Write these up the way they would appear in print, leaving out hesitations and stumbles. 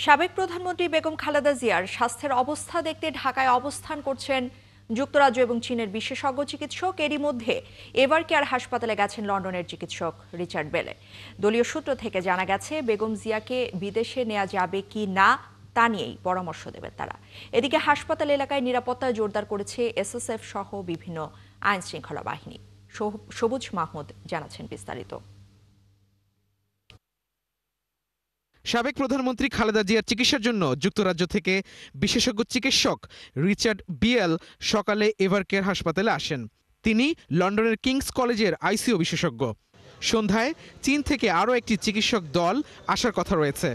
সাবেক প্রধানমন্ত্রী বেগম খালেদা জিয়ার স্বাস্থ্যের অবস্থা দেখতে ঢাকায় অবস্থান করছেন যুক্তরাজ্য এবং চীনের বিশেষজ্ঞ চিকিৎসক। এরই মধ্যে এভার কেয়ার হাসপাতালে গেছেন লন্ডনের চিকিৎসক রিচার্ড বেলে। দলীয় সূত্র থেকে জানা গেছে, বেগম জিয়াকে বিদেশে নেওয়া যাবে কি না তা নিয়েই পরামর্শ দেবেন তারা। এদিকে হাসপাতাল এলাকায় নিরাপত্তা জোরদার করেছে এসএসএফ সহ বিভিন্ন আইন শৃঙ্খলা বাহিনী। সবুজ মাহমুদ জানাচ্ছেন বিস্তারিত। সাবেক প্রধানমন্ত্রী খালেদা জিয়ার চিকিৎসার জন্য যুক্তরাজ্য থেকে বিশেষজ্ঞ চিকিৎসক রিচার্ড বিয়েল সকালে এভার কেয়ার হাসপাতালে আসেন। তিনি লন্ডনের কিংস কলেজের আইসিইউ বিশেষজ্ঞ। সন্ধ্যায় চীন থেকে আরও একটি চিকিৎসক দল আসার কথা রয়েছে।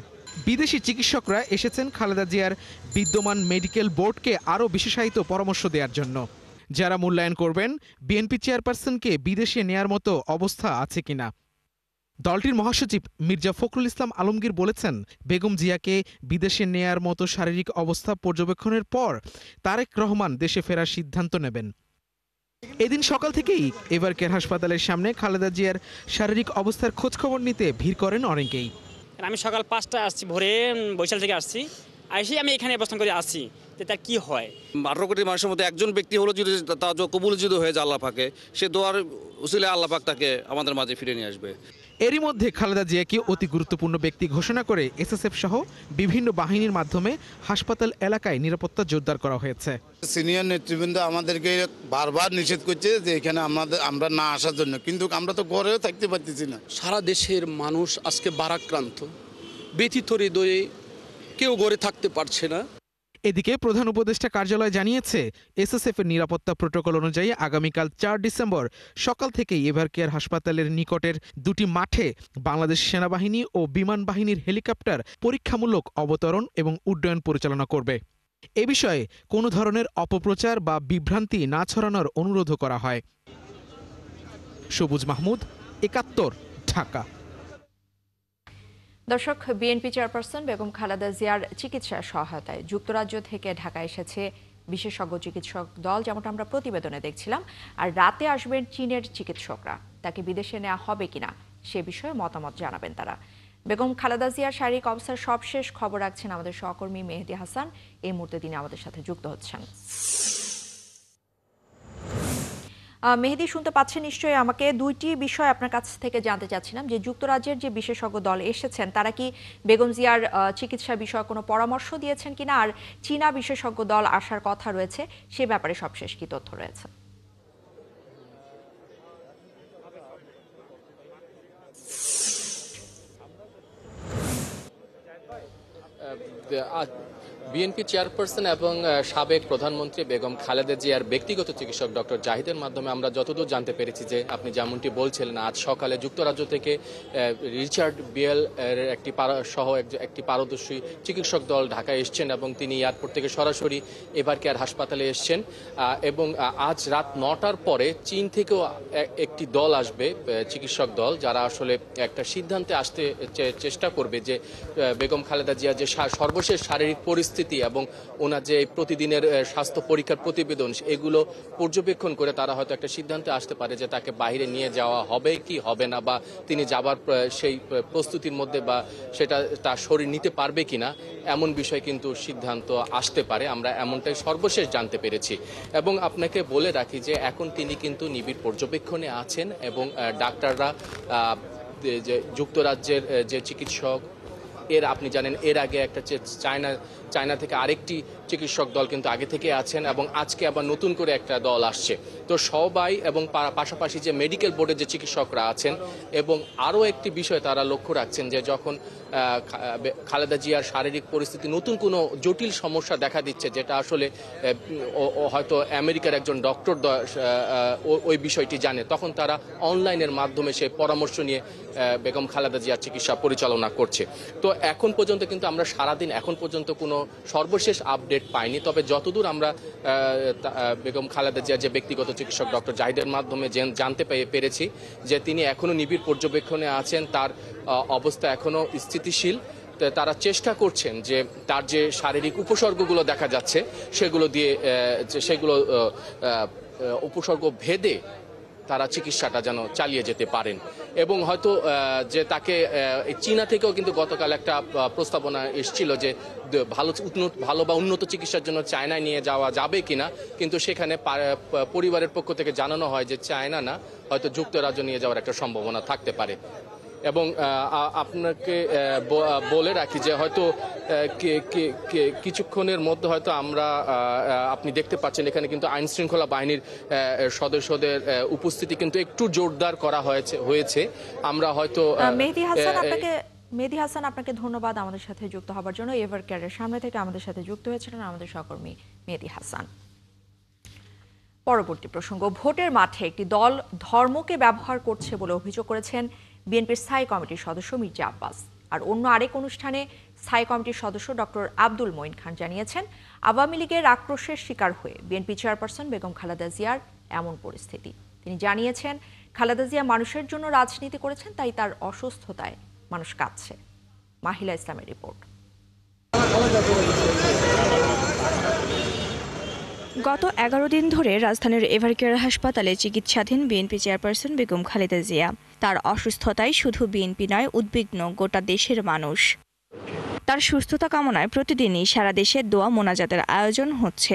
বিদেশি চিকিৎসকরা এসেছেন খালেদা জিয়ার বিদ্যমান মেডিকেল বোর্ডকে আরও বিশেষায়িত পরামর্শ দেওয়ার জন্য, যারা মূল্যায়ন করবেন বিএনপি চেয়ারপারসনকে বিদেশে নেয়ার মতো অবস্থা আছে কিনা। দলটির মহাসচিব মির্জা ফখরুল ইসলাম আলমগীর বলেছেন, বেগম জিয়াকে বিদেশে নেয়ার মতো শারীরিক অবস্থা পর্যবেক্ষণের পর তারেক রহমান দেশে ফেরার সিদ্ধান্ত নেবেন। এদিন সকাল থেকেই এভার কেয়ার হাসপাতালের সামনে খালেদা জিয়ার শারীরিক অবস্থার খোঁজখবর নিতে ভিড় করেন অনেকেই। আমি সকাল 5টায় আসছি, ভোরে বরিশাল থেকে আসছি, আমি এখানে অবস্থান করে আসছি যে তার কি হয়। 18 কোটি মানুষের মধ্যে একজন ব্যক্তি হলো যদি তা কবুল যদি হয়ে যায় আল্লাহ পাকে, সে দোয়ার উসিলায় আল্লাহ পাক তাকে আমাদের মাঝে ফিরে নিয়ে আসবে। এরই মধ্যে খালেদা জিয়াকে অতি গুরুত্বপূর্ণ ব্যক্তি ঘোষণা করে এসএসএফ সহ বিভিন্ন বাহিনীর মাধ্যমে হাসপাতাল এলাকায় নিরাপত্তা জোরদার করা হয়েছে। সিনিয়র নেতৃবৃন্দ আমাদেরকে বারবার নিষেধ করছে যে এখানে আমরা না আসার জন্য, কিন্তু আমরা তো ঘরেও থাকতে পারতেছি না। সারা দেশের মানুষ আজকে বারাক্রান্ত, ব্যথিত হৃদয়ে, কেউ ঘরে থাকতে পারছে না। এদিকে প্রধান উপদেষ্টা কার্যালয় জানিয়েছে, এসএসএফ এর নিরাপত্তা প্রোটোকল অনুযায়ী আগামীকাল 4 ডিসেম্বর সকাল থেকেই এভার কেয়ার হাসপাতালের নিকটের দুটি মাঠে বাংলাদেশ সেনাবাহিনী ও বিমান বাহিনীর হেলিকপ্টার পরীক্ষামূলক অবতরণ এবং উড্ডয়ন পরিচালনা করবে। এ বিষয়ে কোনো ধরনের অপপ্রচার বা বিভ্রান্তি না ছড়ানোর অনুরোধও করা হয়। সবুজ মাহমুদ, ৭১, ঢাকা। দর্শক, বিএনপি চেয়ারপারসন বেগম খালেদা জিয়ার চিকিৎসা সহায়তায় যুক্তরাজ্য থেকে ঢাকায় এসেছে বিশেষজ্ঞ চিকিৎসক দল, যেমনটা আমরা প্রতিবেদনে দেখছিলাম। আর রাতে আসবেন চীনের চিকিৎসকরা। তাকে বিদেশে নেওয়া হবে কিনা সে বিষয়ে মতামত জানাবেন তারা। বেগম খালেদা জিয়ার শারীরিক অবস্থার সবশেষ খবর রাখছেন আমাদের সহকর্মী মেহেদি হাসান। এই মুহূর্তে তিনি আমাদের সাথে যুক্ত হচ্ছেন। মেহেদি, শুনতে পাচ্ছেন নিশ্চয়ই আমাকে? দুইটি বিষয় আপনার কাছ থেকে জানতে চাচ্ছিলাম, যে যুক্তরাজ্যের যে বিশেষজ্ঞ দল এসেছেন তারা কি বেগম জিয়ার চিকিৎসা বিষয়ে কোনো পরামর্শ দিয়েছেন কিনা, আর চীনা বিশেষজ্ঞ দল আসার কথা রয়েছে, সে ব্যাপারে সবশেষ কি তথ্য রয়েছে? বিএনপি চেয়ারপারসন এবং সাবেক প্রধানমন্ত্রী বেগম খালেদা জিয়ার ব্যক্তিগত চিকিৎসক ডক্টর জাহিদের মাধ্যমে আমরা যতদূর জানতে পেরেছি যে আপনি যেমনটি বলছিলেন, আজ সকালে যুক্তরাজ্য থেকে রিচার্ড বিয়েল এর একটি পারদর্শী চিকিৎসক দল ঢাকায় এসছেন এবং তিনি এয়ারপোর্ট থেকে সরাসরি এভার কেয়ার হাসপাতালে এসছেন। এবং আজ রাত 9টার পরে চীন থেকেও একটি দল আসবে, চিকিৎসক দল, যারা আসলে একটা সিদ্ধান্তে আসতে চেষ্টা করবে যে বেগম খালেদা জিয়ার যে সর্বশেষ শারীরিক পরিস্থিতি এবং ওনার যে প্রতিদিনের স্বাস্থ্য পরীক্ষার প্রতিবেদন, এগুলো পর্যবেক্ষণ করে তারা হয়তো একটা সিদ্ধান্তে আসতে পারে যে তাকে বাইরে নিয়ে যাওয়া হবে কি হবে না, বা তিনি যাবার সেই প্রস্তুতির মধ্যে বা সেটা তার শরীর নিতে পারবে কিনা, এমন বিষয় কিন্তু সিদ্ধান্ত আসতে পারে। আমরা এমনটাই সর্বশেষ জানতে পেরেছি। এবং আপনাকে বলে রাখি যে এখন তিনি কিন্তু নিবিড় পর্যবেক্ষণে আছেন এবং ডাক্তাররা যে যুক্তরাজ্যের যে চিকিৎসক, আপনি জানেন এর আগে একটা চায়না থেকে আরেকটি চিকিৎসক দল কিন্তু আগে থেকে আছেন এবং আজকে আবার নতুন করে একটা দল আসছে। তো সবাই এবং পাশাপাশি যে মেডিকেল বোর্ডের যে চিকিৎসকরা আছেন, এবং আরও একটি বিষয় তারা লক্ষ্য রাখছেন যে যখন খালেদা জিয়ার শারীরিক পরিস্থিতি নতুন কোনো জটিল সমস্যা দেখা দিচ্ছে, যেটা আসলে হয়তো আমেরিকার একজন ডক্টর ওই বিষয়টি জানে, তখন তারা অনলাইনের মাধ্যমে সে পরামর্শ নিয়ে বেগম খালেদা জিয়ার চিকিৎসা পরিচালনা করছে। তো এখন পর্যন্ত কিন্তু আমরা সারাদিন এখন পর্যন্ত কোনো সর্বশেষ আপডেট পাইনি। তবে যতদূর আমরা বেগম খালেদা জিয়ার যে ব্যক্তিগত চিকিৎসক ডক্টর জাহিদের মাধ্যমে জানতে পেরেছি যে তিনি এখনও নিবিড় পর্যবেক্ষণে আছেন, তার অবস্থা এখনও স্থিতিশীল। তারা চেষ্টা করছেন যে তার যে শারীরিক উপসর্গগুলো দেখা যাচ্ছে সেগুলো উপসর্গ ভেদে তারা চিকিৎসাটা যেন চালিয়ে যেতে পারেন। এবং হয়তো যে তাকে চীনা থেকেও কিন্তু গতকাল একটা প্রস্তাবনা এসেছিল যে ভালো বা উন্নত চিকিৎসার জন্য চায়নায় নিয়ে যাওয়া যাবে কিনা, কিন্তু সেখানে পরিবারের পক্ষ থেকে জানানো হয় যে চায়না না, হয়তো যুক্তরাজ্য নিয়ে যাওয়ার একটা সম্ভাবনা থাকতে পারে। এবং আপনাকে বলে রাখি যে হয়তো কিছুক্ষণের মধ্যে হয়তো আপনি দেখতে পাচ্ছেন এখানে কিন্তু আইন শৃঙ্খলা বাহিনীর সদস্যদের উপস্থিতি কিন্তু একটু জোরদার করা হয়েছে। আমরা হয়তো মেহেদী হাসান, আপনাকে ধন্যবাদ আমাদের সাথে যুক্ত হবার জন্য। এভার কেয়ারের সামনে থেকে আমাদের সাথে যুক্ত হয়েছিলেন আমাদের সহকর্মী মেহেদী হাসান। পরবর্তী প্রসঙ্গ, ভোটের মাঠে একটি দল ধর্মকে ব্যবহার করছে বলে অভিযোগ করেছেন বিএনপির স্থায়ী কমিটির সদস্য মির্জা আব্বাস। আর অন্য আরেক অনুষ্ঠানে স্থায়ী কমিটির সদস্য ডক্টর আব্দুল মঈন খান জানিয়েছেন, আওয়ামী লীগের আক্রোশের শিকার হয়ে বিএনপি চেয়ারপারসন বেগম খালেদা জিয়ার এমন পরিস্থিতি। তিনি জানিয়েছেন, খালেদা জিয়া মানুষের জন্য রাজনীতি করেছেন, তাই তার অসুস্থতায় মানুষ কাঁদছে। মাহিলা ইসলামের রিপোর্ট। গত 11 দিন ধরে রাজধানীর এভারকেয়ার হাসপাতালে চিকিৎসাধীন বিএনপি চেয়ারপারসন বেগম খালেদা জিয়া। তার অসুস্থতায় শুধু বিএনপি নয়, উদ্বিগ্ন গোটা দেশের মানুষ। তার সুস্থতা কামনায় প্রতিদিনই সারা দেশে দোয়া মোনাজাতের আয়োজন হচ্ছে।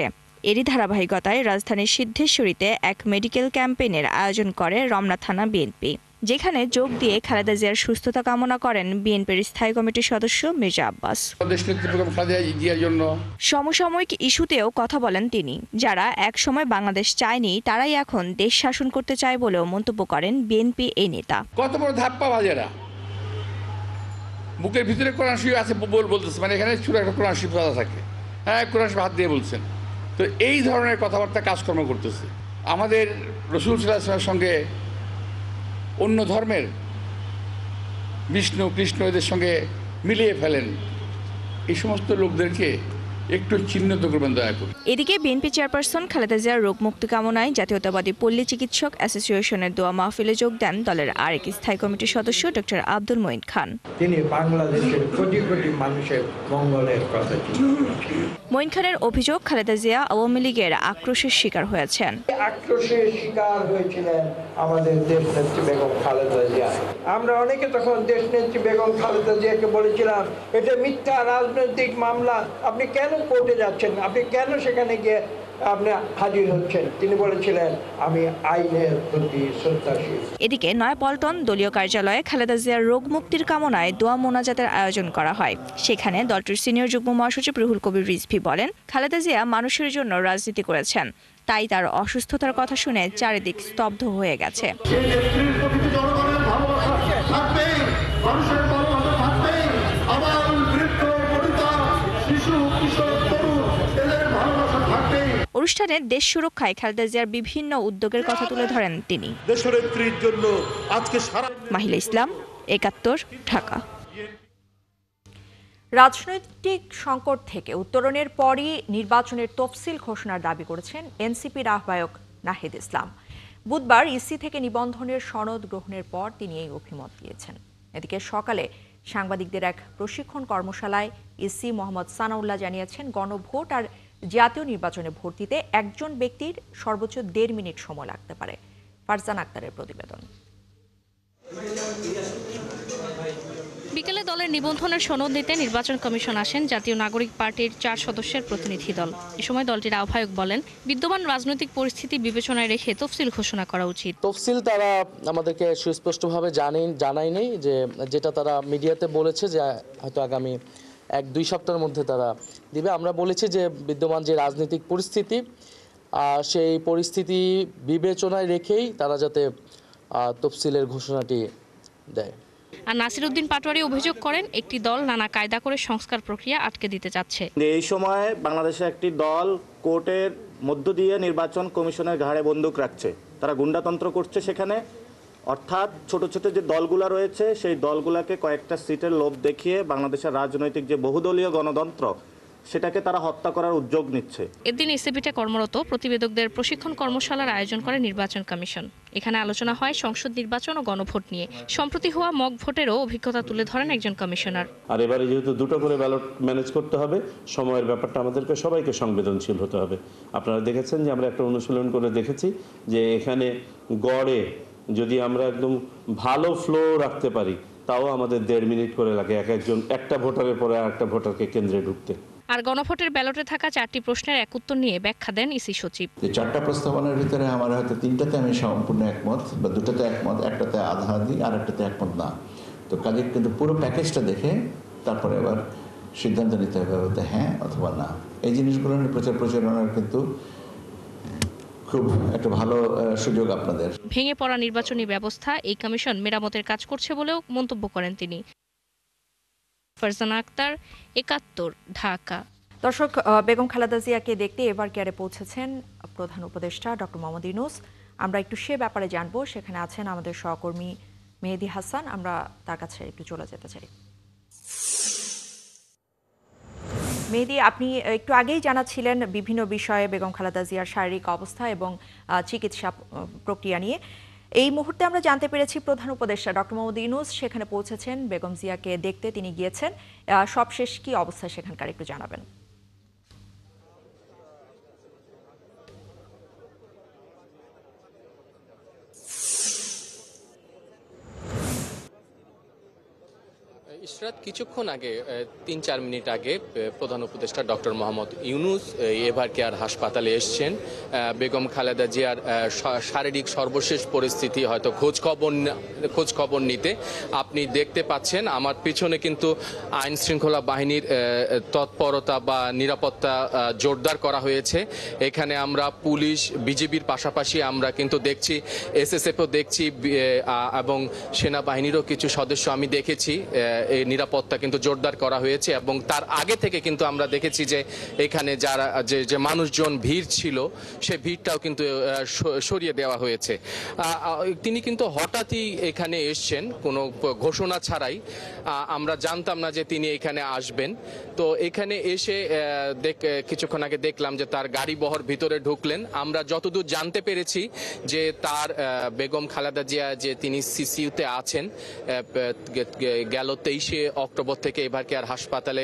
এরই ধারাবাহিকতায় রাজধানীর সিদ্ধেশ্বরীতে এক মেডিকেল ক্যাম্পেইনের আয়োজন করে রমনা থানা বিএনপি, যেখানে যোগ দিয়ে খালেদা জিয়ার সুস্থতা কামনা করেন বিএনপির স্থায়ী কমিটির সদস্য মির্জা আব্বাস। সমসাময়িক ইস্যুতেও কথা বলেন তিনি। যারা একসময় বাংলাদেশ চায়নি, তারাই এখন দেশ শাসন করতে চায় বলেও মন্তব্য করেন বিএনপি এই নেতা। কত বড় ধাপ্পা বাজেরা, বুকের ভিতরে কোরআন শরীফ আছে বলতেছে, মানে এখানে ছোট একটা কোরআন শরীফ থাকে, হ্যাঁ কোরআন শরীফ হাত দিয়ে বলছেন। তো এই ধরনের কথাবার্তা কাজকর্ম করতেছে। আমাদের রাসূল সাল্লাল্লাহু আলাইহি ওয়াসাল্লামের সঙ্গে অন্য ধর্মের বিষ্ণু কৃষ্ণ এদের সঙ্গে মিলিয়ে ফেলেন। এই সমস্ত লোকদেরকে একটু চিহ্নিত করবেন দয়া করে। এদিকে বিএনপি চেয়ারপারসন খালেদা জিয়ার রোগ মুক্তি কামনায় জাতীয়তাবাদী পল্লী চিকিৎসক অ্যাসোসিয়েশনের দোয়া মাহফিলে যোগ দেন দলের আরেক স্থায়ী কমিটির সদস্য ডক্টর আব্দুল মঈন খান। তিনি বাংলাদেশের কোটি কোটি মানুষের মঙ্গলের কথা চিন্তা। মঈন খানের অভিযোগ, খালেদা জিয়া আওয়ামী লীগের আক্রোশের শিকার হয়েছেন। আক্রোশের শিকার হয়েছিলেন আমাদের দেশনেত্রী বেগম খালেদা জিয়া। আমরা অনেকে তখন দেশনেত্রী বেগম খালেদা জিয়াকে বলেছিলাম, এটা মিথ্যা রাজনৈতিক মামলা, আপনি কেন কোর্টে যাচ্ছেন, আপনি কেন সেখানে গিয়ে আপনি হাজির হচ্ছেন? তিনি বলেছিলেন, আমি আইনের প্রতি শ্রদ্ধাশীল। এদিকে নয়াপল্টন দলীয় কার্যালয়ে খালেদা জিয়ার রোগ মুক্তির কামনায় দোয়া মোনাজাতের আয়োজন করা হয়। সেখানে দলটির সিনিয়র যুগ্ম মহাসচিব রুহুল কবির রিজভী বলেন, খালেদা জিয়া মানুষের জন্য রাজনীতি করেছেন, তাই তার অসুস্থতার কথা শুনে চারিদিক স্তব্ধ হয়ে গেছে। অনুষ্ঠানে দেশ সুরক্ষায় খালেদা জিয়ার বিভিন্ন উদ্যোগের কথা তুলে ধরেন তিনি। মাহিলা ইসলাম, ৭১, ঢাকা। রাজনৈতিক সংকট থেকে উত্তরণের পরই নির্বাচনের তফসিল ঘোষণার দাবি করেছেন এনসিপির আহ্বায়ক নাহিদ ইসলাম। বুধবার ইসি থেকে নিবন্ধনের সনদ গ্রহণের পর তিনি এই অভিমত দিয়েছেন। এদিকে সকালে সাংবাদিকদের এক প্রশিক্ষণ কর্মশালায় ইসি মোহাম্মদ সানাউল্লাহ জানিয়েছেন, গণভোট আর জাতীয় নির্বাচনে ভোট দিতে একজন ব্যক্তির সর্বোচ্চ ১.৫ মিনিট সময় লাগতে পারে। ফারজান আক্তারের প্রতিবেদন। বিকেলে দলের নিবন্ধনের সনদ নিতে নির্বাচন কমিশন আসেন জাতীয় নাগরিক পার্টির ৪ সদস্যের প্রতিনিধি দল। এ সময় দলটির আহ্বায়ক বলেন, বিদ্যমান রাজনৈতিক পরিস্থিতি বিবেচনায় রেখে তফসিল ঘোষণা করা উচিত। তফসিল তারা আমাদেরকে সুস্পষ্টভাবে জানায়নি, যেটা তারা মিডিয়াতে বলেছে যে হয়তো আগামী ১-২ সপ্তাহের মধ্যে তারা দিবে। আমরা বলেছি যে বিদ্যমান যে রাজনৈতিক পরিস্থিতি, সেই পরিস্থিতি বিবেচনায় রেখেই তারা যাতে তফসিলের ঘোষণাটি দেয়। আর নাসিরউদ্দিন পাটোয়ারি অভিযোগ করেন, একটি দল নানা কায়দা করে সংস্কার প্রক্রিয়া আটকে দিতে চাচ্ছে। এই সময় বাংলাদেশে একটি দল কোর্টের মধ্য দিয়ে নির্বাচন কমিশনের ঘাড়ে বন্দুক রাখছে, তারা গুন্ডাতন্ত্র করছে সেখানে। অর্থাৎ ছোট ছোট যে দলগুলো রয়েছে সেই দলগুলোকে কয়েকটা সিটের লোভ দেখিয়ে বাংলাদেশের রাজনৈতিক যে বহুদলীয় গণতন্ত্র সেটাকে তারা হত্যা করার উদ্যোগ নিচ্ছে। এদিন এসিবিতে কর্মরত প্রতিবেদকদের প্রশিক্ষণ কর্মশালার আয়োজন করে নির্বাচন কমিশন। এখানে আলোচনা হয় সংসদ নির্বাচন ও গণভোট নিয়ে। সম্প্রতি হওয়া মক ভোটেরও অভিজ্ঞতা তুলে ধরেন একজন কমিশনার। আর এবারে যেহেতু দুটো করে ব্যালট ম্যানেজ করতে হবে, সময়ের ব্যাপারটা আমাদেরকে সবাইকে সংবেদনশীল হতে হবে। আপনারা দেখেছেন যে আমরা একটা অনুশীলন করে দেখেছি যে এখানে গড়ে যদি আমরা একদম ভালো ফ্লো রাখতে পারি তাও আমাদের 1.5 মিনিট করে লাগে একজন একটা ভোটারের পরে আরেকটা ভোটারকে কেন্দ্রে ঢুকতে। আর গণভোটের ব্যালটে থাকা 4টি প্রশ্নের এক উত্তর নিয়ে ব্যাখ্যা দেন ইসি সচিব। 4টা প্রস্তাবনার ভিতরে আমার হয়তো 3টাতে আমি সম্পূর্ণ একমত, বা 2টাতে একমত, একটাতে আধা আধি আর একটাতে একমত না। তো কাজে কিন্তু পুরো প্যাকেজটা দেখে তারপরে এবার সিদ্ধান্ত নিতে হবে হ্যাঁ অথবা না। এই জিনিসগুলো নিয়ে প্রচারণার কিন্তু খুব একটা ভালো সুযোগ আপনাদের। ভেঙে পড়া নির্বাচনী ব্যবস্থা এই কমিশন মেরামতের কাজ করছে বলেও মন্তব্য করেন তিনি। ফারজানা আক্তার, ৭১, ঢাকা। দর্শক, বেগম খালেদা জিয়াকে দেখতে এভার কেয়ারে পৌঁছেছেন প্রধান উপদেষ্টা ডক্টর মোহাম্মদ ইউনূস। আমরা একটু সে ব্যাপারে জানবো। সেখানে আছেন আমাদের সহকর্মী মেহেদি হাসান। আমরা তার কাছে একটু চলে যেতে চাই। মেহেদি, আপনি একটু আগেই জানাচ্ছিলেন বিভিন্ন বিষয়ে বেগম খালেদা জিয়ার শারীরিক অবস্থা এবং চিকিৎসা প্রক্রিয়া নিয়ে। এই মুহূর্তে আমরা জানতে পেরেছি প্রধান উপদেষ্টা ডক্টর মোহাম্মদ ইউনূস সেখানে পৌঁছেছেন বেগম জিয়াকে দেখতে। তিনি গিয়েছেন। সবশেষ কি অবস্থা সেখানকার একটু জানাবেন। ইশরাত, কিছুক্ষণ আগে 3-4 মিনিট আগে প্রধান উপদেষ্টা doctor Mohammad Yunus ever care হাসপাতালে এসছেন বেগম খালেদা জিয়ার শারীরিক সর্বশেষ পরিস্থিতি হয়তো খোঁজ খবর নিতে। আপনি দেখতে পাচ্ছেন আমার পিছনে কিন্তু আইন শৃঙ্খলা বাহিনীর তৎপরতা বা নিরাপত্তা জোরদার করা হয়েছে। এখানে আমরা পুলিশ, বিজিবির পাশাপাশি আমরা কিন্তু দেখছি এসএসএফও দেখছি এবং সেনাবাহিনীরও কিছু সদস্য আমি দেখেছি। এই নিরাপত্তা কিন্তু জোরদার করা হয়েছে এবং তার আগে থেকে কিন্তু আমরা দেখেছি যে এখানে যারা যে মানুষজন ভিড় ছিল সে ভিড়টাও কিন্তু সরিয়ে দেওয়া হয়েছে। তিনি কিন্তু হঠাৎই এখানে এসছেন কোনো ঘোষণা ছাড়াই। আমরা জানতাম না যে তিনি এখানে আসবেন। তো এখানে এসে কিছুক্ষণ আগে দেখলাম যে তার গাড়ি বহর ভিতরে ঢুকলেন। আমরা যতদূর জানতে পেরেছি যে তার বেগম খালেদা জিয়া যে তিনি সিসিইউতে আছেন, গেল 23শে অক্টোবর থেকে এভার কেয়ার হাসপাতালে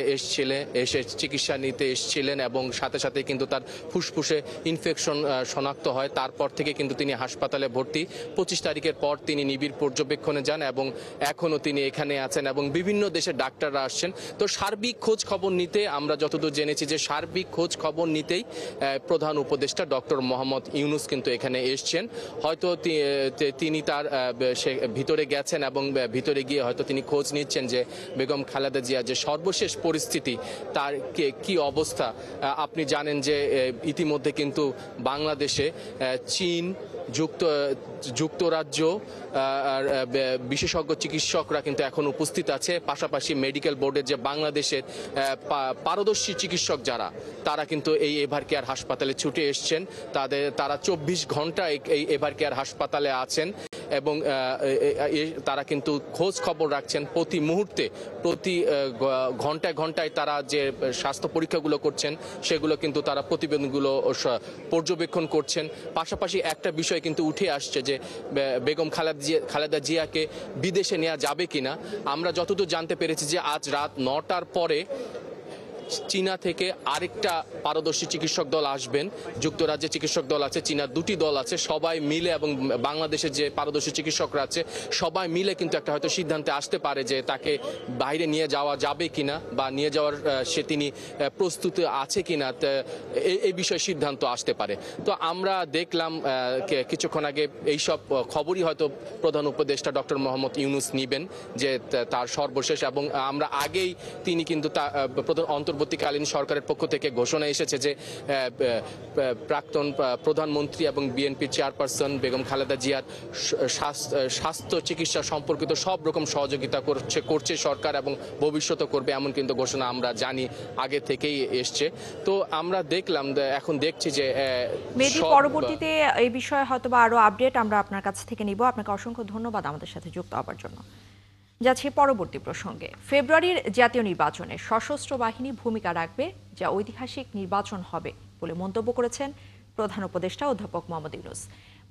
এসে চিকিৎসা নিতে এসেছিলেন এবং সাথে সাথে কিন্তু তার ফুসফুসে ইনফেকশন শনাক্ত হয়। তারপর থেকে কিন্তু তিনি হাসপাতালে ভর্তি। 25 তারিখের পর তিনি নিবিড় পর্যবেক্ষণে যান এবং এখনও তিনি এখানে আছেন এবং বিভিন্ন দেশের ডাক্তাররা আসছেন। তো সার্বিক খোঁজ খবর নিতে আমরা যতদূর জেনেছি যে সার্বিক খোঁজ খবর নিতেই প্রধান উপদেষ্টা ডক্টর মোহাম্মদ ইউনূস কিন্তু এখানে এসছেন। হয়তো তিনি তার ভিতরে গেছেন এবং ভিতরে গিয়ে হয়তো তিনি খোঁজ নিচ্ছেন যে বেগম খালেদা জিয়া যে সর্বশেষ পরিস্থিতি তার কি অবস্থা। আপনি জানেন যে ইতিমধ্যে কিন্তু বাংলাদেশে চীন, যুক্তরাজ্য বিশেষজ্ঞ চিকিৎসকরা কিন্তু এখন উপস্থিত আছে। পাশাপাশি মেডিকেল বোর্ডের যে বাংলাদেশের পারদর্শী চিকিৎসক তারা কিন্তু এই এভার কেয়ার হাসপাতালে ছুটে এসছেন। তারা 24 ঘন্টা এই এভার কেয়ার হাসপাতালে আছেন এবং তারা কিন্তু খোঁজ খবর রাখছেন প্রতি মুহূর্তে, প্রতি ঘন্টায় ঘন্টায় তারা যে স্বাস্থ্য পরীক্ষাগুলো করছেন সেগুলো কিন্তু তারা প্রতিবেদনগুলো পর্যবেক্ষণ করছেন। পাশাপাশি একটা বিষয় কিন্তু উঠে আসছে যে বেগম খালেদা জিয়াকে বিদেশে নেওয়া যাবে কিনা। আমরা যতদূর জানতে পেরেছি যে আজ রাত 9টার পরে চীনা থেকে আরেকটা পারদর্শী চিকিৎসক দল আসবেন। যুক্তরাজ্যের চিকিৎসক দল আছে, চীনার 2টি দল আছে, সবাই মিলে এবং বাংলাদেশের যে পারদর্শী চিকিৎসকরা আছে সবাই মিলে কিন্তু একটা হয়তো সিদ্ধান্তে আসতে পারে যে তাকে বাইরে নিয়ে যাওয়া যাবে কিনা বা নিয়ে যাওয়ার তিনি প্রস্তুত আছে কিনা, এই বিষয়ে সিদ্ধান্ত আসতে পারে। তো আমরা দেখলাম কিছুক্ষণ আগে এইসব খবরই হয়তো প্রধান উপদেষ্টা ডক্টর মোহাম্মদ ইউনূস নিবেন যে তার সর্বশেষ। এবং আমরা আগেই তিনি কিন্তু অন্তর্বর্তীকালীন সরকারের পক্ষ থেকে ঘোষণা এসেছে যে প্রাক্তন প্রধানমন্ত্রী এবং বিএনপির চেয়ারপারসন বেগম খালেদা জিয়ার স্বাস্থ্য চিকিৎসা সম্পর্কিত সব রকম সহযোগিতা করছে সরকার এবং ভবিষ্যতে করবে, এমন কিন্তু ঘোষণা আমরা জানি আগে থেকেই এসছে। তো আমরা দেখলাম, এখন দেখছি যে পরবর্তীতে এই বিষয়ে হয়তো বা আরো আপডেট আমরা আপনার কাছ থেকে নিব। আপনাকে অসংখ্য ধন্যবাদ আমাদের সাথে যুক্ত হওয়ার জন্য। যাচ্ছি পরবর্তী প্রসঙ্গে। ফেব্রুয়ারির জাতীয় নির্বাচনে সশস্ত্র বাহিনী ভূমিকা রাখবে, যা ঐতিহাসিক নির্বাচন হবে বলে মন্তব্য করেছেন প্রধান উপদেষ্টা অধ্যাপক মোহাম্মদ ইউনূস।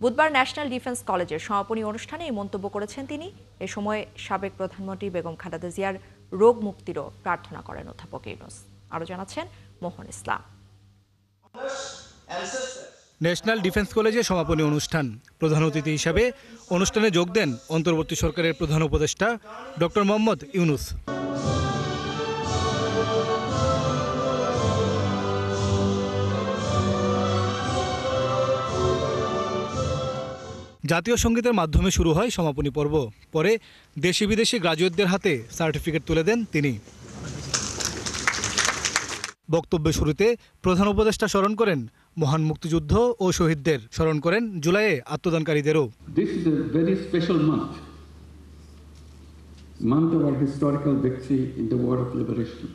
বুধবার ন্যাশনাল ডিফেন্স কলেজের সমাপনী অনুষ্ঠানে এই মন্তব্য করেছেন তিনি। এ সময় সাবেক প্রধানমন্ত্রী বেগম খালেদা জিয়ার রোগ মুক্তিরও প্রার্থনা করেন অধ্যাপক ইউনূস। আরও জানাচ্ছেন মোহন ইসলাম। ন্যাশনাল ডিফেন্স কলেজে সমাপনী অনুষ্ঠান। প্রধান অতিথি হিসাবে অনুষ্ঠানে যোগ দেন অন্তর্বর্তী সরকারের প্রধান উপদেষ্টা ডক্টর মোহাম্মদ ইউনূস। জাতীয় সঙ্গীতের মাধ্যমে শুরু হয় সমাপনী পর্ব। পরে দেশি বিদেশি গ্রাজুয়েটদের হাতে সার্টিফিকেট তুলে দেন তিনি। বক্তব্যের শুরুতে প্রধান উপদেষ্টা স্মরণ করেন মহান মুক্তিযুদ্ধ ও শহীদদের, স্মরণ করেন জুলাইয়ে আত্মদানকারীদেরও। This is a very special month of our historical victory in the war of liberation.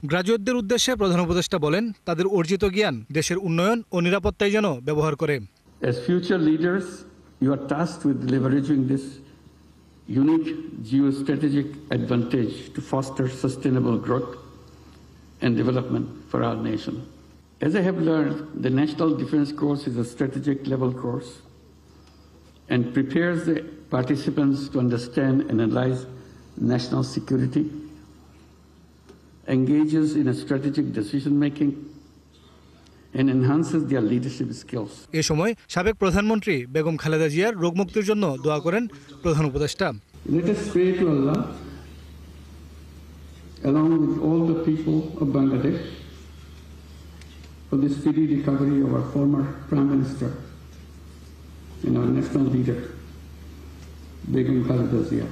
গ্রাজুয়েটদের উদ্দেশ্যে প্রধান উপদেষ্টা বলেন, তাদের অর্জিত জ্ঞান দেশের উন্নয়ন ও নিরাপত্তায় যেন ব্যবহার করে। As future leaders, you are tasked with leveraging this unique geostrategic advantage to foster sustainable growth and development for our nation. As I have learned, the National Defense Course is a strategic level course and prepares the participants to understand and analyze national security, engages in a strategic decision making, and enhances their leadership skills. এ সময় সাবেক প্রধানমন্ত্রী বেগম খালেদা জিয়ার রোগমুক্তির জন্য দোয়া করেন প্রধান উপদেষ্টা। Let us pray to Allah, along with all the people of Bangladesh, for the speedy recovery of our former Prime Minister and our national leader, Begum Khaleda Zia,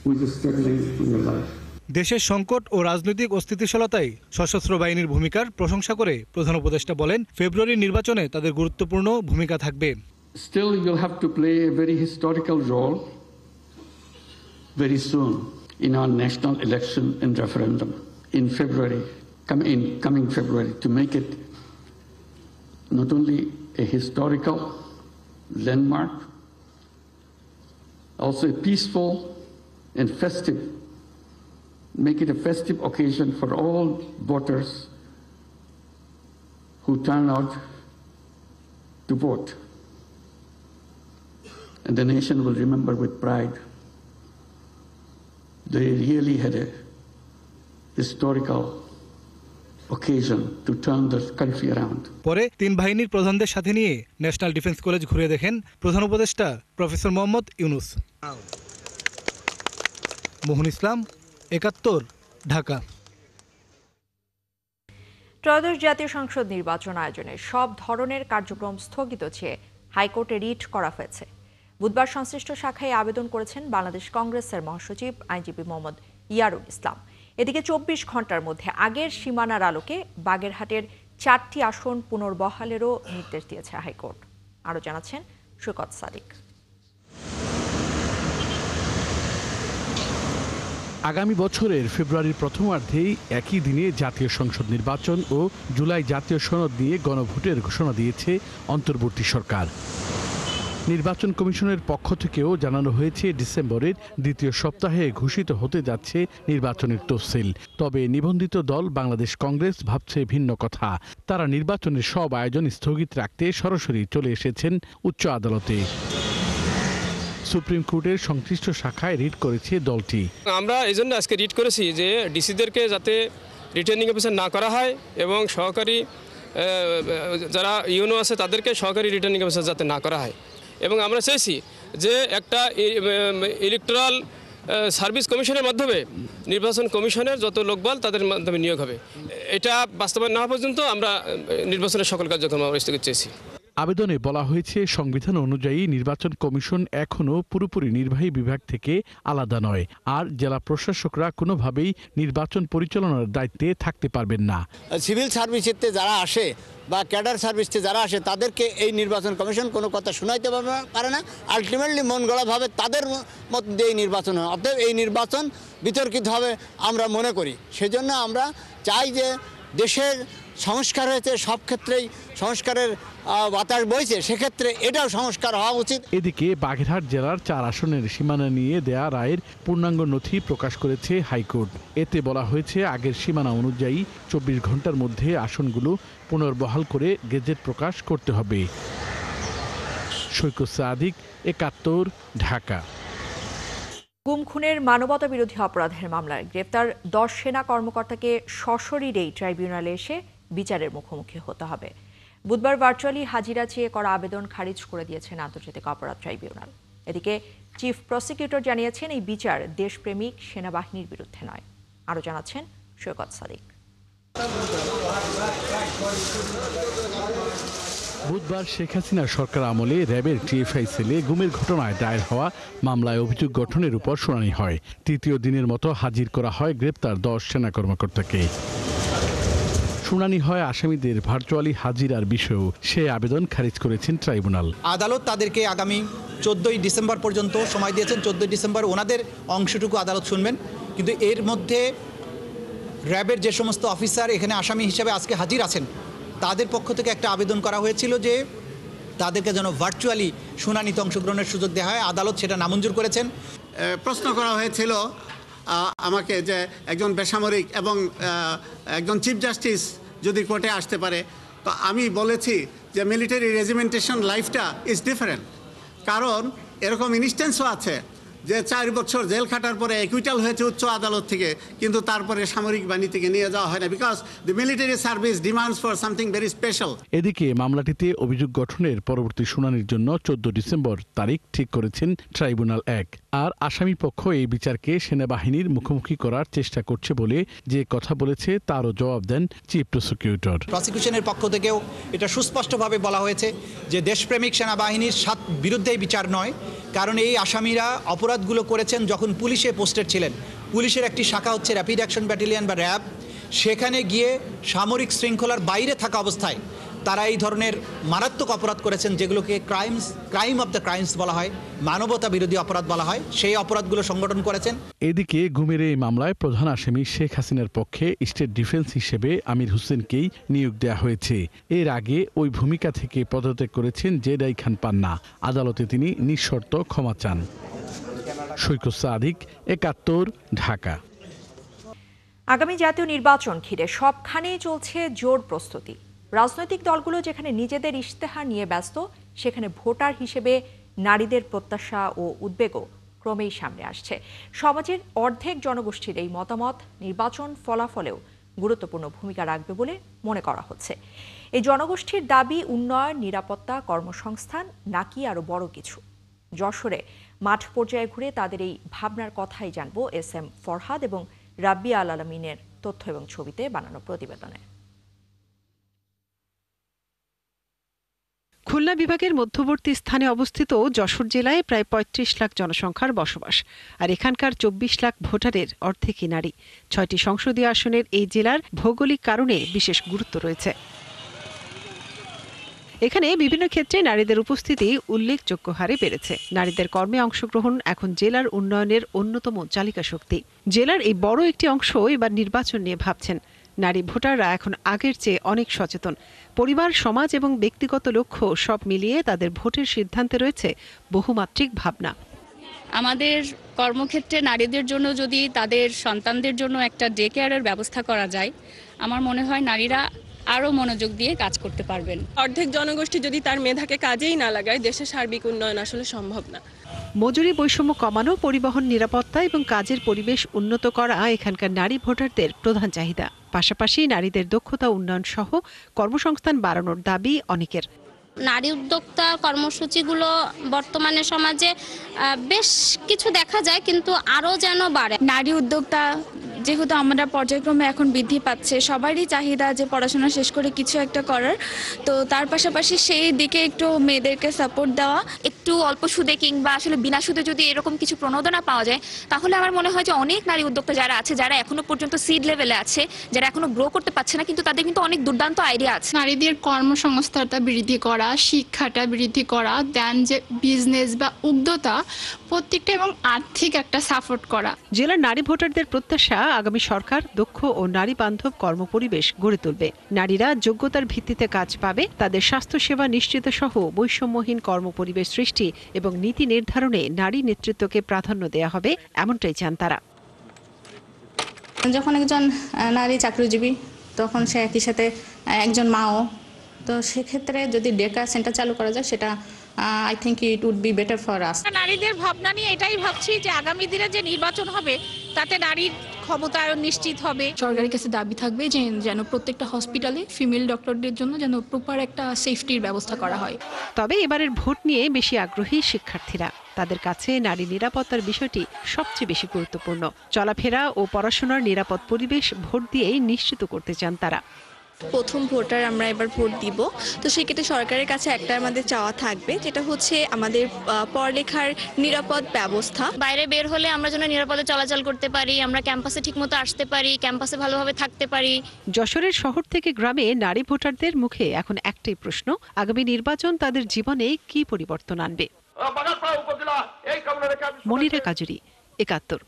who is struggling in her life. দেশের সংকট ও রাজনৈতিক অস্থিতিশীলতায় সশস্ত্র বাহিনীর ভূমিকার প্রশংসা করে প্রধান উপদেষ্টা বলেন, ফেব্রুয়ারির নির্বাচনে তাদের গুরুত্বপূর্ণ ভূমিকা থাকবে। Still, you'll have to play a very historical role very soon in our national election and referendum in February, coming February, to make it not only a historical landmark, also a peaceful and festive, make it a festive occasion for all voters who turn out to vote. And the nation will remember with pride they really had a historical occasion to turn the country around. পরে তিন বাহিনীর প্রধানদের সাথে নিয়ে national defence college ঘুরে দেখেন প্রধান উপদেষ্টা প্রফেসর মোহাম্মদ ইউনূস। মোহন ইসলাম, ৭১, ঢাকা। ত্রয়োদশ জাতীয় সংসদ নির্বাচন আয়োজনে সব ধরনের কার্যক্রম স্থগিত চেয়ে হাইকোর্টে রিট করা হয়েছে। বুধবার সংশ্লিষ্ট শাখায় আবেদন করেছেন বাংলাদেশ কংগ্রেসের মহাসচিব আইনজীবী মোহাম্মদ ইয়ারুল ইসলাম। এদিকে ২৪ ঘন্টার মধ্যে আগের সীমানার আলোকে বাগেরহাটের ৪টি আসন পুনর্বহালেরও নির্দেশ দিয়েছে হাইকোর্ট। আরও জানাচ্ছেন শওকত সাদিক। আগামী বছরের ফেব্রুয়ারির প্রথমার্ধেই একই দিনে জাতীয় সংসদ নির্বাচন ও জুলাই জাতীয় সনদ নিয়ে গণভোটের ঘোষণা দিয়েছে অন্তর্বর্তী সরকার। নির্বাচন কমিশনের পক্ষ থেকেও জানানো হয়েছে ডিসেম্বরের দ্বিতীয় সপ্তাহে ঘোষিত হতে যাচ্ছে নির্বাচনের তফসিল। তবে নিবন্ধিত দল বাংলাদেশ কংগ্রেস ভাবছে ভিন্ন কথা। তারা নির্বাচনের সব আয়োজন স্থগিত রাখতে সরাসরি চলে এসেছেন উচ্চ আদালতে। সুপ্রিম কোর্টের সংশ্লিষ্ট শাখায় রিট করেছে দলটি। আমরা এই জন্য আজকে রিট করেছি যে ডিসিদেরকে যাতে রিটার্নিং অফিসার না করা হয় এবং সহকারী যারা ইউনো আছে তাদেরকে সহকারী রিটার্নিং অফিসার যাতে না করা হয়। এবং আমরা চাইছি যে একটা ইলেকট্রাল সার্ভিস কমিশনের মাধ্যমে নির্বাচন কমিশনের যত লোকবল তাদের মাধ্যমে নিয়োগ হবে। এটা বাস্তবায়ন না হওয়া পর্যন্ত আমরা নির্বাচনের সকল কার্যক্রম স্থগিত চেয়েছি। আবেদনে বলা হয়েছে সংবিধান অনুযায়ী নির্বাচন কমিশন এখনও পুরোপুরি নির্বাহী বিভাগ থেকে আলাদা নয়, আর জেলা প্রশাসকরা কোনোভাবেই নির্বাচন পরিচালনার দায়িত্বে থাকতে পারবেন না। সিভিল সার্ভিসেতে যারা আসে বা ক্যাডার সার্ভিসে যারা আসে তাদেরকে এই নির্বাচন কমিশন কোনো কথা শোনাইতে পারে না। আলটিমেটলি মন গড়াভাবে তাদের মত দিয়ে এই নির্বাচন হয়। অতএব এই নির্বাচন বিতর্কিত হবে আমরা মনে করি। সেজন্য আমরা চাই যে দেশের সংস্কার হয়েছে, সব ক্ষেত্রেই সংস্কারের বাতাস বইছে, সেক্ষেত্রে এটাও সংস্কার হওয়া উচিত। এদিকে বাগেরহাট জেলার 4 আসনের সীমানা নিয়ে দেয়া রায়ের পূর্ণাঙ্গ নথি প্রকাশ করেছে হাইকোর্ট। এতে বলা হয়েছে আগের সীমানা অনুযায়ী 24 ঘন্টার মধ্যে আসনগুলো পুনর্বহাল করে গেজেট প্রকাশ করতে হবে। সৈকত সাদিক, 71, ঢাকা। গুম খুনের মানবতা বিরোধী অপরাধের মামলায় গ্রেফতার 10 সেনা কর্মকর্তাকে সশরীরেই ট্রাইব্যুনালে এসে বিচারের মুখোমুখি হতে হবে। বুধবার ভার্চুয়ালি হাজিরা চেয়ে করা আবেদন খারিজ করে দিয়েছেন আন্তর্জাতিক অপরাধ ট্রাইব্যুনাল। এদিকে চিফ প্রসিকিউটর জানিয়েছেন এই বিচার দেশপ্রেমিক সেনাবাহিনীর বিরুদ্ধে নয়। আরও জানাচ্ছেন সৈকত সাদিক। বুধবার শেখ হাসিনার সরকার আমলে র্যাবের টিএফআই সেলে গুমের ঘটনায় দায়ের হওয়া মামলায় অভিযোগ গঠনের উপর শুনানি হয়। তৃতীয় দিনের মতো হাজির করা হয় গ্রেপ্তার 10 সেনা কর্মকর্তাকে। শুনানি হয় আসামিদের ভার্চুয়ালি হাজিরার বিষয়েও। সে আবেদন খারিজ করেছেন ট্রাইব্যুনাল। আদালত তাদেরকে আগামী 14 ডিসেম্বর পর্যন্ত সময় দিয়েছেন। 14 ডিসেম্বর ওনাদের অংশটুকু আদালত শুনবেন, কিন্তু এর মধ্যে র্যাবের যে সমস্ত অফিসার এখানে আসামি হিসেবে আজকে হাজির আছেন তাদের পক্ষ থেকে একটা আবেদন করা হয়েছিল যে তাদেরকে যেন ভার্চুয়ালি শুনানিতে অংশগ্রহণের সুযোগ দেওয়া হয়। আদালত সেটা নামঞ্জুর করেছেন। প্রশ্ন করা হয়েছিল আমাকে যে একজন বেসামরিক এবং একজন চিফ জাস্টিস যদি কোর্টে আসতে পারে, তো আমি বলেছি যে মিলিটারি রেজিমেন্টেশন লাইফটা ইজ ডিফারেন্ট। কারণ এরকম ইনস্ট্যান্সও আছে যে 4 বছর জেল খাটার পরে একুইটাল হয়েছে উচ্চ আদালত থেকে, কিন্তু তারপরে সামরিক বাহিনী থেকে নিয়ে যাওয়া হয় না, because the military service demands for something very special. এদিকে মামলাটিতে অভিযোগ গঠনের পরবর্তী শুনানির জন্য 14 ডিসেম্বর তারিখ ঠিক করেছেন ট্রাইব্যুনাল 1। আর আসামি পক্ষ এই বিচারকে সেনাবাহিনীর মুখোমুখি করার চেষ্টা করছে বলে যে কথা বলেছে তারও জবাব দেন চিফ প্রসিকিউটর। প্রসিকিউশনের পক্ষ থেকেও এটা সুস্পষ্টভাবে বলা হয়েছে যে দেশপ্রেমিক সেনাবাহিনীর বিরুদ্ধে বিচার নয়, কারণ এই আসামিরা অপরাধগুলো করেছেন যখন পুলিশে পোস্টেড ছিলেন। পুলিশের একটি শাখা হচ্ছে র্যাপিড অ্যাকশন ব্যাটালিয়ন বা র্যাব। সেখানে গিয়ে সামরিক শৃঙ্খলার বাইরে থাকা অবস্থায় তারা এই ধরনের মারাত্মক অপরাধ করেছেন, যেগুলোকে ক্রাইম অফ দ্য ক্রাইমস বলা হয়, মানবতা বিরোধী অপরাধ বলা হয়। সেই অপরাধগুলো সংগঠন করেছেন। এদিকে গুমের এই মামলায় প্রধান আসামি শেখ হাসিনার পক্ষে স্টেট ডিফেন্স হিসেবে আমির হোসেনকেই নিয়োগ দেওয়া হয়েছে। এর আগে ওই ভূমিকা থেকে পদত্যাগ করেছেন জেডাই খান পান্না। আদালতে তিনি নিঃশর্ত ক্ষমা চান। সৈকত সাদিক, 71, ঢাকা। আগামী জাতীয় নির্বাচন ঘিরে সবখানেই চলছে জোর প্রস্তুতি। রাজনৈতিক দলগুলো যেখানে নিজেদের ইশতেহার নিয়ে ব্যস্ত, সেখানে ভোটার হিসেবে নারীদের প্রত্যাশা ও উদ্বেগও ক্রমেই সামনে আসছে। সমাজের অর্ধেক জনগোষ্ঠীর এই মতামত নির্বাচন ফলাফলেও গুরুত্বপূর্ণ ভূমিকা রাখবে বলে মনে করা হচ্ছে। এই জনগোষ্ঠীর দাবি উন্নয়ন, নিরাপত্তা, কর্মসংস্থান নাকি আরও বড় কিছু। যশোরে মাঠ পর্যায়ে ঘুরে তাদের এই ভাবনার কথাই জানব SM ফরহাদ এবং রাব্বিয়া আল আলমিনের তথ্য এবং ছবিতে বানানো প্রতিবেদনে। খুলনা বিভাগের মধ্যবর্তী স্থানে অবস্থিত যশোর জেলায় প্রায় ৩৫ লাখ জনসংখ্যার বসবাস, আর এখানকার ২৪ লাখ ভোটারের অর্ধেকই নারী। ৬টি সংসদীয় আসনের এই জেলার ভৌগোলিক কারণে বিশেষ গুরুত্ব রয়েছে। এখানে বিভিন্ন ক্ষেত্রে নারীদের উপস্থিতি উল্লেখযোগ্য হারে বেড়েছে। নারীদের কর্মে অংশগ্রহণ এখন জেলার উন্নয়নের অন্যতম চালিকা শক্তি। জেলার এই বড় একটি অংশ এবার নির্বাচন নিয়ে ভাবছেন। নারী ভোটাররা এখন আগের চেয়ে অনেক সচেতন। পরিবার, সমাজ এবং ব্যক্তিগত লক্ষ্য সব মিলিয়ে তাদের ভোটের সিদ্ধান্তে রয়েছে বহুমাত্রিক ভাবনা। আমাদের কর্মক্ষেত্রে নারীদের জন্য যদি তাদের সন্তানদের জন্য একটা ডে কেয়ারের ব্যবস্থা করা যায়, আমার মনে হয় নারীরা আরও মনোযোগ দিয়ে কাজ করতে পারবেন। অর্ধেক জনগোষ্ঠী যদি তার মেধাকে কাজেই না লাগায়, দেশের সার্বিক উন্নয়ন আসলে সম্ভব না। মজুরি বৈষম্য কমানো, পরিবহন নিরাপত্তা এবং কাজের পরিবেশ উন্নত করা এখানকার নারী ভোটারদের প্রধান চাহিদা। পাশাপাশি নারীদের দক্ষতা উন্নয়ন সহ কর্মসংস্থান বাড়ানোর দাবি অনেকের। নারী উদ্যোক্তা কর্মসূচিগুলো বর্তমানে সমাজে বেশ কিছু দেখা যায়, কিন্তু আরও যেন বাড়ে। নারী উদ্যোক্তা যেহেতু আমরা পর্যায়ক্রমে এখন বৃদ্ধি পাচ্ছে, সবারই চাহিদা যে পড়াশোনা শেষ করে কিছু একটা করার, তো তার পাশাপাশি সেই দিকে একটু মেয়েদেরকে সাপোর্ট দেওয়া। একটু অল্প সুদে কিংবা আসলে বিনা সুদে যদি এরকম কিছু প্রণোদনা পাওয়া যায়, তাহলে আমার মনে হয় যে অনেক নারী উদ্যোক্তা যারা আছে, যারা এখনো পর্যন্ত সিড লেভেলে আছে, যারা এখনো গ্রো করতে পারছে না, কিন্তু তাদের কিন্তু অনেক দুর্দান্ত আইডিয়া আছে। নারীদের কর্মসংস্থানটা বৃদ্ধি করা, শিক্ষাটা বৃদ্ধি করা, দেন যে বিজনেস বা উদ্যোক্তা প্রত্যেকটা এবং আর্থিক একটা সাপোর্ট করা। জেলার নারী ভোটারদের প্রত্যাশা আগামী সরকার দক্ষ ও নারী বান্ধব কর্মপরিবেশ গড়ে তুলবে। নারীরা যোগ্যতার ভিত্তিতে কাজ পাবে, তাদের স্বাস্থ্যসেবা নিশ্চিত সহ বৈষম্যহীন কর্মপরিবেশ সৃষ্টি এবং নীতি নির্ধারণে নারী নেতৃত্বকে প্রাধান্য দেওয়া হবে, এমনটাই চান তারা। যখন একজন নারী চাকরিজীবী তখন সে একই সাথে একজন মাও, তো সেক্ষেত্রে যদি ডে কেয়ার সেন্টার চালু করা যায় সেটা I think it would be better for us. নারীদের ভাবনা নিয়ে এটাই ভাবছি যে আগামী দিনে যে নির্বাচন হবে তাতে নারীর ক্ষমতায়ন নিশ্চিত হবে। সরকারের কাছে দাবি থাকবে যে যেন প্রত্যেকটা হসপিটালে ফিমেল ডক্টরদের জন্য যেন প্রপার একটা সেফটির ব্যবস্থা করা হয়। তবে এবারের ভোট নিয়ে বেশি আগ্রহী শিক্ষার্থীরা। তাদের কাছে নারী নিরাপত্তার বিষয়টি সবচেয়ে বেশি গুরুত্বপূর্ণ। চলাফেরা ও পড়াশোনার নিরাপদ পরিবেশ ভোট দিয়েই নিশ্চিত করতে চান তারা। প্রথম ভোটার আমরা এবার ভোট দিব, তো সেক্ষেত্রে সরকারের কাছে একটা আমাদের চাওয়া থাকবে, যেটা হচ্ছে আমাদের পড়ালেখার নিরাপদ ব্যবস্থা। বাইরে বের হলে আমরা যেন নিরাপদে চলাচল করতে পারি, আমরা ক্যাম্পাসে ঠিকমতো আসতে পারি, ক্যাম্পাসে ভালোভাবে থাকতে পারি। যশোরের শহর থেকে গ্রামে নারী ভোটারদের মুখে এখন একটাই প্রশ্ন, আগামী নির্বাচন তাদের জীবনে কি পরিবর্তন আনবে। মনিরা কাজুরি, ৭১।